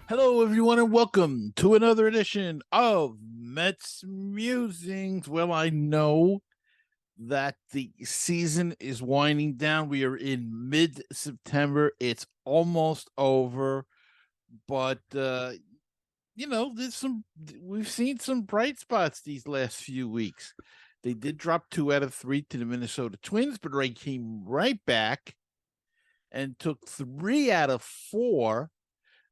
Hello, everyone, and welcome to another edition of Mets Musings. Well, I know that the season is winding down. We are in mid-September. It's almost over, but there's we've seen some bright spots these last few weeks. They did drop 2 out of 3 to the Minnesota Twins, but Ray came right back and took 3 out of 4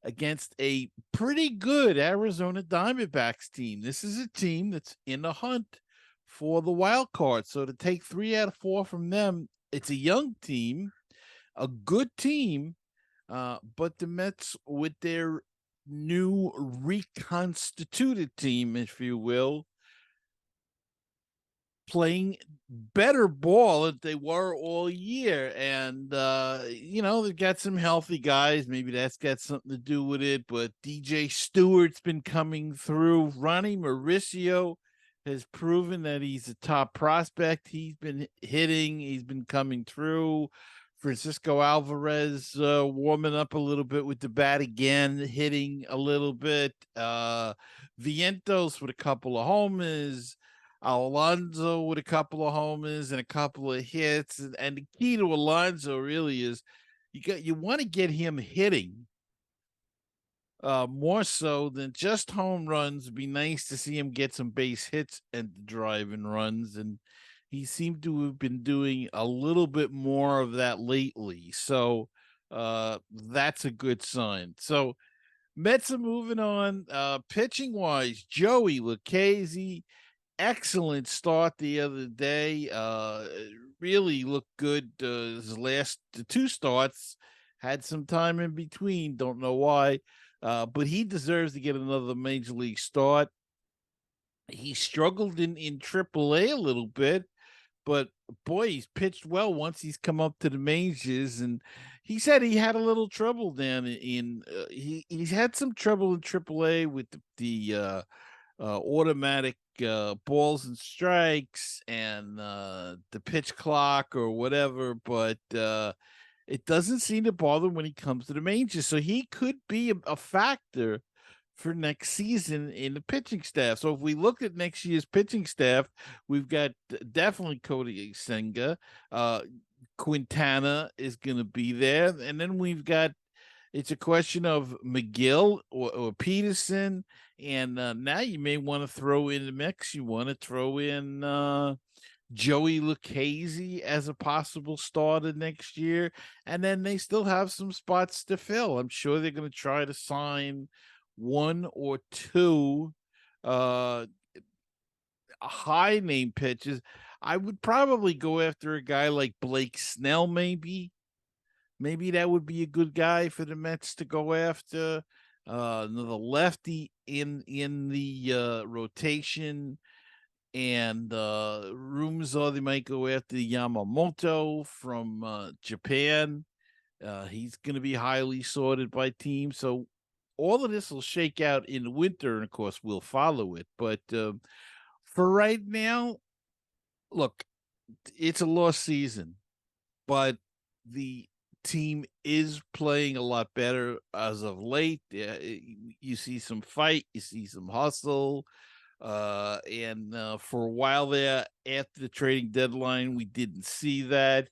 against a pretty good Arizona Diamondbacks team. This is a team that's in the hunt for the wild card. So to take 3 out of 4 from them, it's a young team, a good team, but the Mets, with their new reconstituted team, if you will, playing better ball than they were all year. And, they've got some healthy guys. Maybe that's got something to do with it. But DJ Stewart's been coming through. Ronnie Mauricio has proven that he's a top prospect. He's been hitting, he's been coming through. Francisco Alvarez warming up a little bit with the bat again, hitting a little bit. Vientos with a couple of homers. Alonso with a couple of homers and a couple of hits. And the key to Alonso really is you want to get him hitting more so than just home runs. It'd be nice to see him get some base hits and driving runs. And he seemed to have been doing a little bit more of that lately. So that's a good sign. So Mets are moving on. Pitching wise, Joey Lucchesi, excellent start the other day. Really looked good. His last 2 starts had some time in between. Don't know why, but he deserves to get another major league start. He struggled in AAA a little bit, but boy, he's pitched well once he's come up to the majors. And he said he had a little trouble down he's had some trouble in AAA with the automatic balls and strikes and the pitch clock or whatever, but it doesn't seem to bother him when he comes to the majors. So he could be a factor for next season in the pitching staff. So if we look at next year's pitching staff, we've got definitely Cody Senga. Quintana is going to be there. And then we've got, it's a question of McGill or Peterson. And now you may want to throw in the mix. You want to throw in Joey Lucchesi as a possible starter next year. And then they still have some spots to fill. I'm sure they're going to try to sign 1 or 2 high name pitches. I would probably go after a guy like Blake Snell, maybe. Maybe that would be a good guy for the Mets to go after. Another lefty in the rotation, and rumors are they might go after Yamamoto from Japan. He's going to be highly sorted by teams, so all of this will shake out in the winter, and of course we'll follow it. But for right now, look, it's a lost season, but the team is playing a lot better as of late. You see some fight, you see some hustle. And for a while there, after the trading deadline, we didn't see that.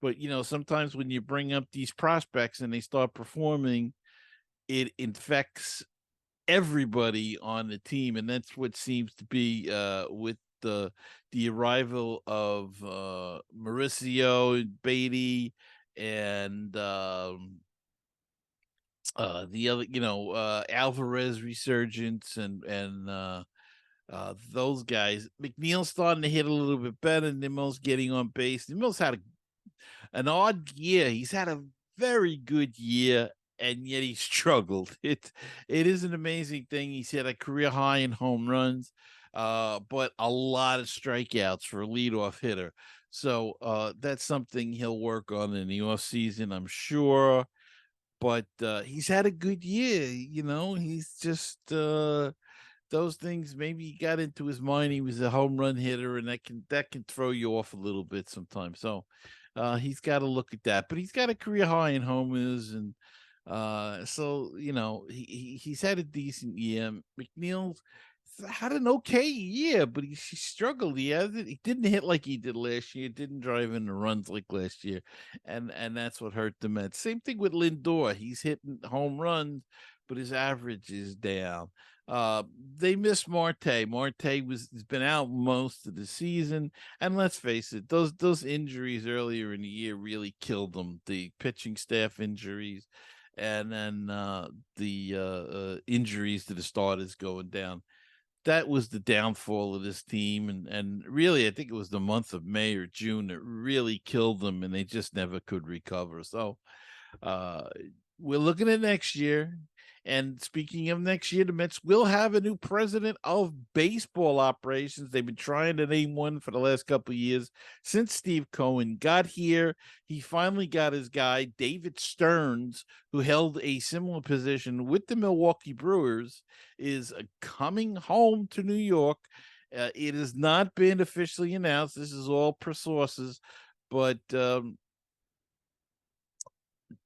But, sometimes when you bring up these prospects and they start performing, it infects everybody on the team. And that's what seems to be with the arrival of Mauricio, Beatty, and the other, Alvarez resurgence and those guys. McNeil's starting to hit a little bit better. Nimmo's getting on base. Nimmo's had an odd year. He's had a very good year, and yet he struggled. It is an amazing thing. He's had a career high in home runs, but a lot of strikeouts for a leadoff hitter. So that's something he'll work on in the offseason, I'm sure. But he's had a good year. He's just those things. Maybe he got into his mind he was a home run hitter, and that can throw you off a little bit sometimes. So he's got to look at that. But he's got a career high in homers, and So he's had a decent year. McNeil's had an okay year, but he struggled. He didn't hit like he did last year. Didn't drive in the runs like last year, and that's what hurt the Mets. Same thing with Lindor. He's hitting home runs, but his average is down. They miss Marte. Has been out most of the season, and let's face it, those injuries earlier in the year really killed them. The pitching staff injuries, and then the injuries to the starters going down. That was the downfall of this team, and really, I think it was the month of May or June that really killed them, and they just never could recover. So, uh, we're looking at next year. And speaking of next year, the Mets will have a new president of baseball operations. They've been trying to name one for the last couple of years since Steve Cohen got here. He finally got his guy, David Stearns, who held a similar position with the Milwaukee Brewers, is coming home to New York. It has not been officially announced. This is all per sources, but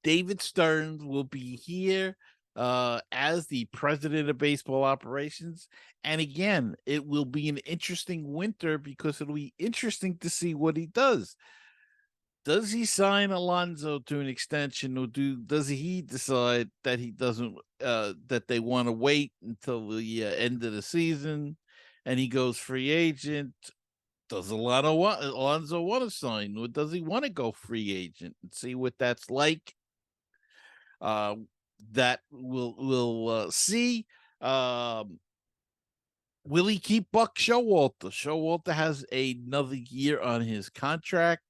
David Stearns will be here as the president of baseball operations. And again, it will be an interesting winter because it'll be interesting to see what he does. Does he sign Alonso to an extension, or does he decide that he doesn't, that they want to wait until the end of the season and he goes free agent? Does Alonso want to sign, or does he want to go free agent and see what that's like? That we'll see. Will he keep Buck Showalter? Showalter has another year on his contract,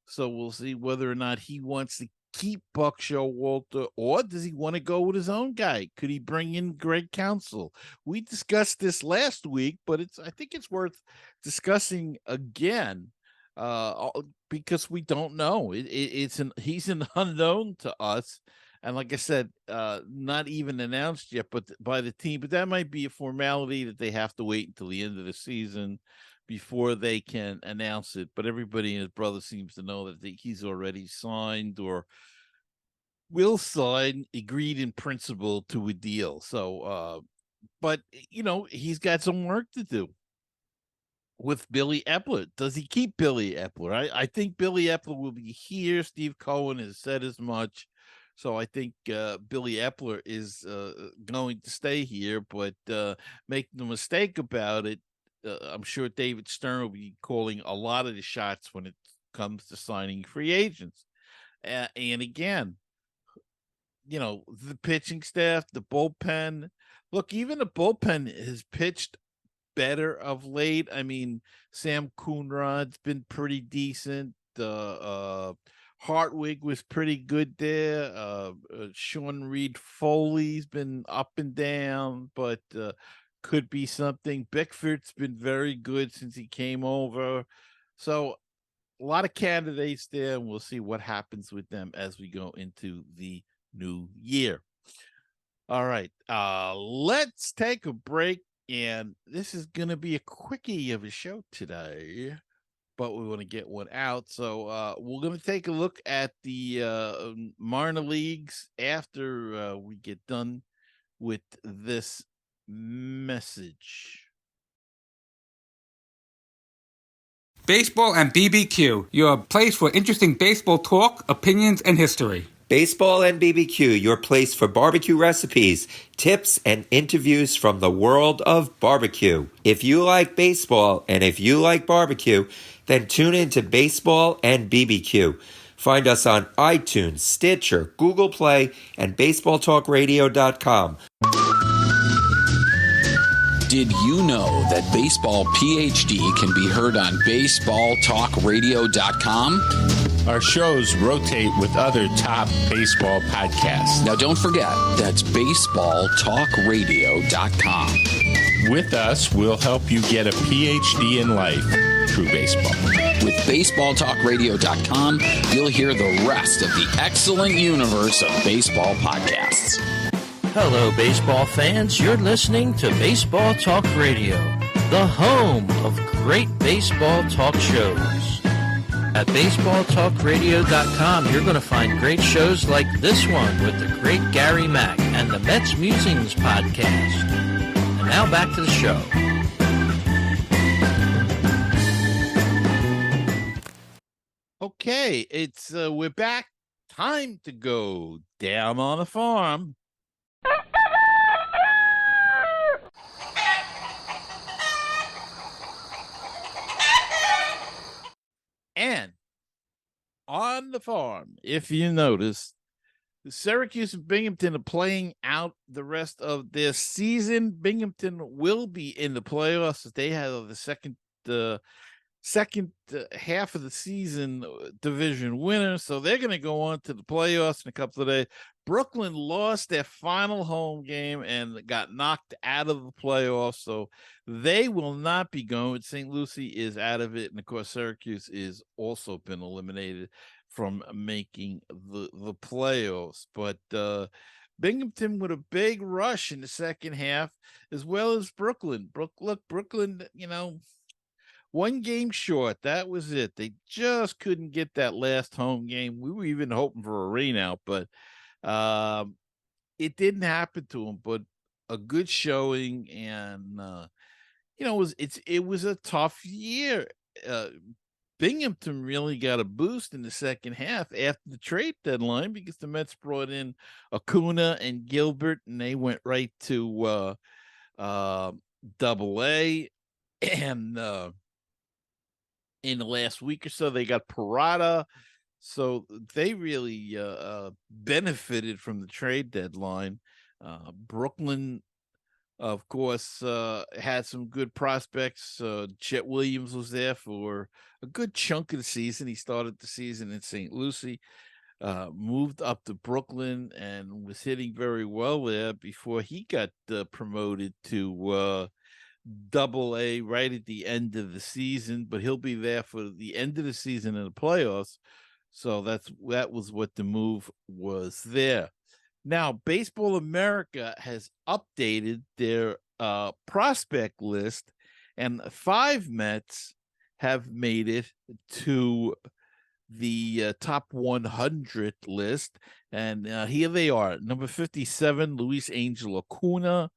so we'll see whether or not he wants to keep Buck Showalter, or does he want to go with his own guy? Could he bring in Greg Counsell? We discussed this last week, but I think it's worth discussing again, because we don't know. He's an unknown to us. And like I said, not even announced yet, but by the team. But that might be a formality that they have to wait until the end of the season before they can announce it. But everybody and his brother seems to know that he's already signed or will sign, agreed in principle to a deal. So, but he's got some work to do with Billy Epler. Does he keep Billy Epler? I think Billy Epler will be here. Steve Cohen has said as much. So I think Billy Epler is going to stay here, but make no mistake about it, I'm sure David Stern will be calling a lot of the shots when it comes to signing free agents. And again, the pitching staff, the bullpen. Look, even the bullpen has pitched better of late. I mean, Sam Coonrod's been pretty decent. Hartwig was pretty good there. Sean Reed Foley's been up and down, but could be something. Bickford's been very good since he came over. So a lot of candidates there, and we'll see what happens with them as we go into the new year. All right, let's take a break, and this is going to be a quickie of a show today, but we want to get one out. So we're going to take a look at the minor leagues after we get done with this message. Baseball and BBQ, your place for interesting baseball talk, opinions, and history. Baseball and BBQ, your place for barbecue recipes, tips, and interviews from the world of barbecue. If you like baseball and if you like barbecue, then tune in to Baseball and BBQ. Find us on iTunes, Stitcher, Google Play, and BaseballTalkRadio.com. Did you know that Baseball PhD can be heard on BaseballTalkRadio.com? Our shows rotate with other top baseball podcasts. Now don't forget, that's BaseballTalkRadio.com. With us, we'll help you get a PhD in life through baseball. With BaseballTalkRadio.com, you'll hear the rest of the excellent universe of baseball podcasts. Hello, baseball fans. You're listening to Baseball Talk Radio, the home of great baseball talk shows. At baseballtalkradio.com, you're going to find great shows like this one with the great Gary Mack and the MetsMusings podcast. And now back to the show. Okay, it's we're back. Time to go down on the farm. And on the farm, if you notice, Syracuse and Binghamton are playing out the rest of their season. Binghamton will be in the playoffs as they have the second half of the season division winner, so they're going to go on to the playoffs in a couple of days. Brooklyn lost their final home game and got knocked out of the playoffs, so they will not be going. St. Lucie is out of it, and of course Syracuse is also been eliminated from making the playoffs. But Binghamton with a big rush in the second half, as well as Brooklyn. Brooklyn, one game short. That was it. They just couldn't get that last home game. We were even hoping for a rain out, but it didn't happen to them. But a good showing, and it was a tough year. Binghamton really got a boost in the second half after the trade deadline because the Mets brought in Acuna and Gilbert, and they went right to Double-A, and in the last week or so they got Parada, so they really benefited from the trade deadline. Brooklyn, of course, had some good prospects. Chet Williams was there for a good chunk of the season. He started the season in St. Lucie, moved up to Brooklyn, and was hitting very well there before he got promoted to Double-A right at the end of the season. But he'll be there for the end of the season in the playoffs. So that was what the move was there. Now, Baseball America has updated their prospect list, and 5 Mets have made it to the top 100 list. And here they are. Number 57, Luis Angel Acuna.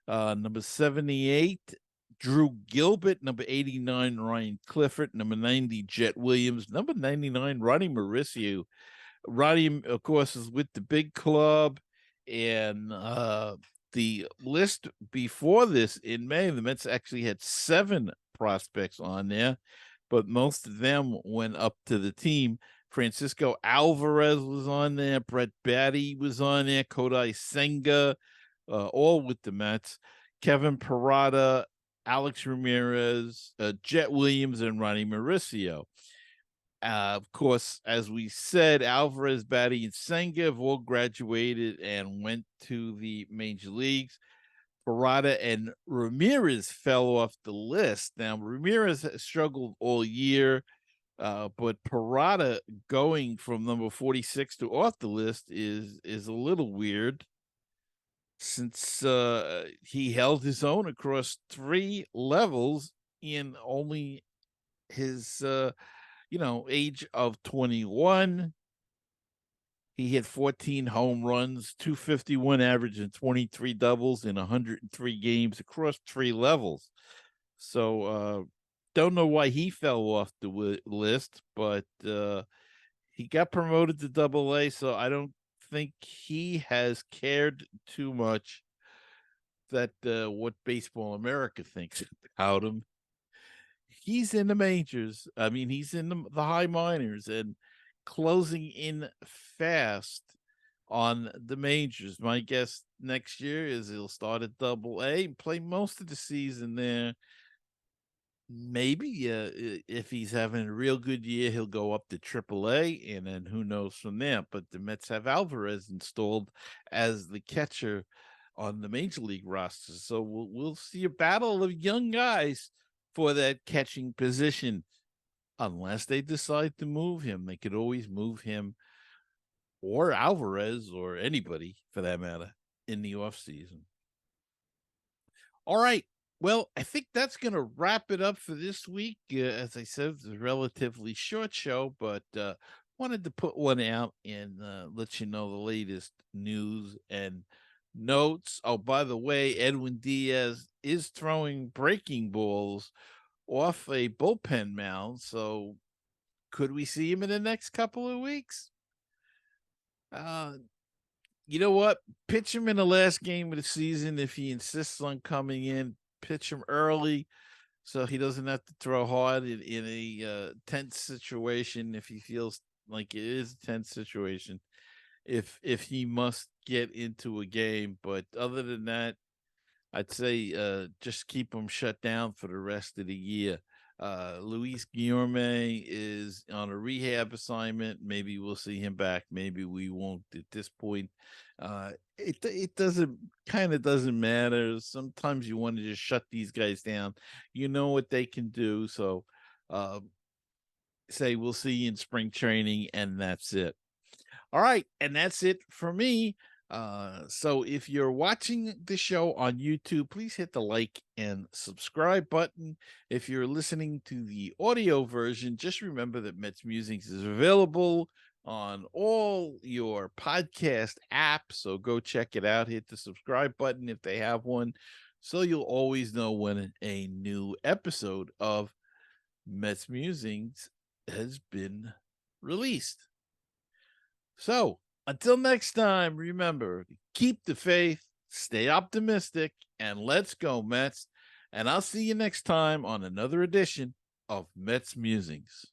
Number 78, Drew Gilbert. Number 89, Ryan Clifford. Number 90, Jet Williams. Number 99, Ronnie Mauricio. Roddy, of course, is with the big club, and the list before this in May, the Mets actually had 7 prospects on there, but most of them went up to the team. Francisco Alvarez was on there, Brett Batty was on there, Kodai Senga, all with the Mets, Kevin Parada, Alex Ramirez, Jet Williams, and Ronnie Mauricio. Of course, as we said, Alvarez, Batty, and Senga have all graduated and went to the major leagues. Parada and Ramirez fell off the list. Now, Ramirez has struggled all year, but Parada going from number 46 to off the list is a little weird, since he held his own across 3 levels in only his age of 21. He hit 14 home runs, 251 average, and 23 doubles in 103 games across 3 levels. So don't know why he fell off the list, but he got promoted to Double-A, so I don't think he has cared too much that what Baseball America thinks about him. He's in the majors. I mean, he's in the high minors and closing in fast on the majors. My guess next year is he'll start at Double-A and play most of the season there. Maybe if he's having a real good year, he'll go up to Triple-A, and then who knows from there. But the Mets have Alvarez installed as the catcher on the major league roster, so we'll see a battle of young guys for that catching position, unless they decide to move him. They could always move him or Alvarez or anybody for that matter in the offseason. All right, Well, I think that's going to wrap it up for this week. As I said, it's a relatively short show, but wanted to put one out and let you know the latest news and notes. Oh, by the way, Edwin Diaz is throwing breaking balls off a bullpen mound. So could we see him in the next couple of weeks? Uh, you know what? Pitch him in the last game of the season if he insists on coming in. Pitch him early so he doesn't have to throw hard in a tense situation if he feels like it is a tense situation. If he must get into a game, but other than that, I'd say just keep him shut down for the rest of the year. Luis Guillorme is on a rehab assignment. Maybe we'll see him back. Maybe we won't at this point. It doesn't matter. Sometimes you want to just shut these guys down. You know what they can do. So say we'll see you in spring training, and that's it. All right, and that's it for me. So if you're watching the show on YouTube, please hit the like and subscribe button. If you're listening to the audio version, just remember that Mets Musings is available on all your podcast apps. So go check it out. Hit the subscribe button if they have one, so you'll always know when a new episode of Mets Musings has been released. So until next time, remember to keep the faith, stay optimistic, and let's go, Mets. And I'll see you next time on another edition of Mets Musings.